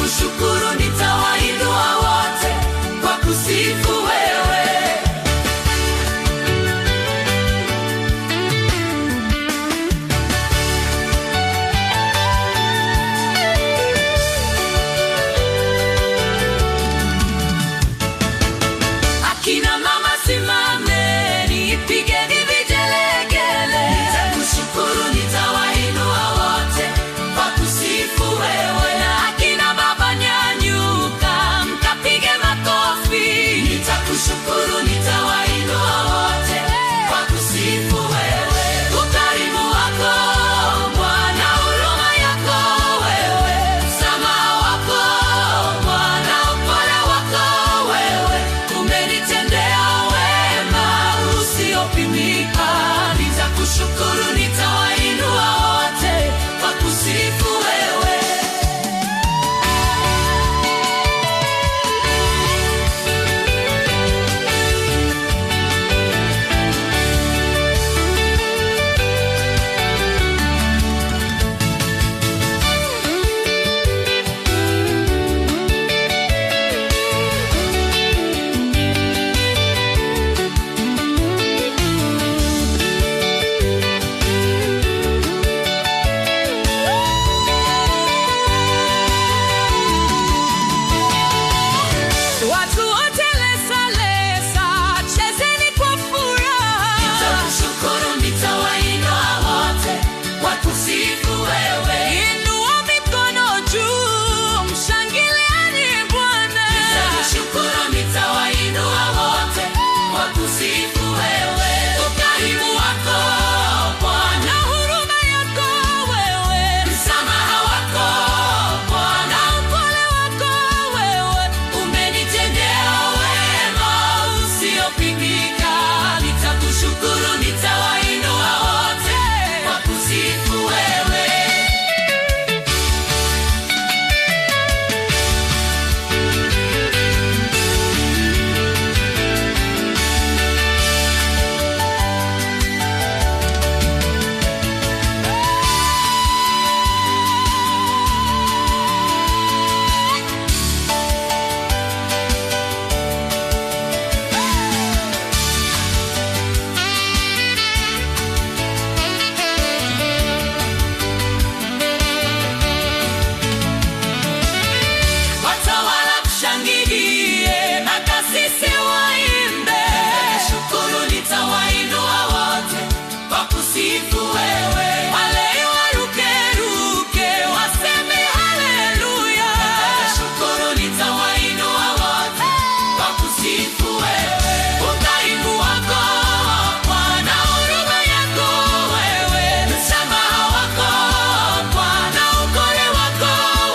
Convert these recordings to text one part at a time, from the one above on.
nitakushukuru, nitawainua wote kwa kusifu wewe. Akina mama simameni, pigeni vigelegele, nitakushukuru, nitawainua wote kwa kusifu wewe. Na akina baba nyanyuka, mkapige makofi, nitakushukuru, nitawainua wote kwa kusifu wewe. Ukarimu wako Bwana, huruma yako wewe, msamaha wako Bwana, upole wako wewe, umenitendea wema usiopimika. Nitakushukuru, nitawainua wote kwa kusifu wewe. Watu wote lesa lesa, chezeni kwa furaha. Nitakushukuru, nitawainua wote kwa kusifu wewe. Inua mikono juu, mshangilieni Bwana. Nitakushukuru, nitawainua wote kwa kusifu wewe. Ukarimu wako Bwana, huruma yako wewe, msamaha wako Bwana, upole wako wewe, umenitendea wema usiopimika. Nitakushukuru, nitawainua wote kwa kusifu wewe. Watawala mshangilie, makasisi waimbe, nitakushukuru, nitawainua wote kwa kusifu wewe. Wale warukeruke, waseme haleluya, nitakushukuru, nitawainua wote kwa kusifu wewe. Ukarimu wako Bwana, huruma yako wewe, msamaha wako Bwana, upole wako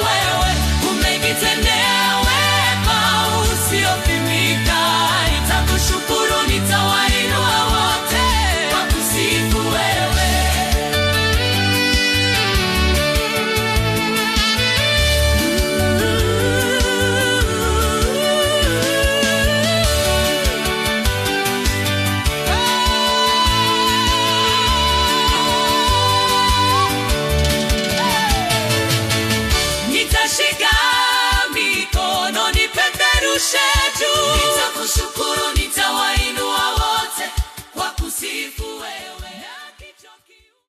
wewe, umenitendea wema usiopimika. Nitakushukuru, nitawainua wote kwa kusifu wewe. Nitashika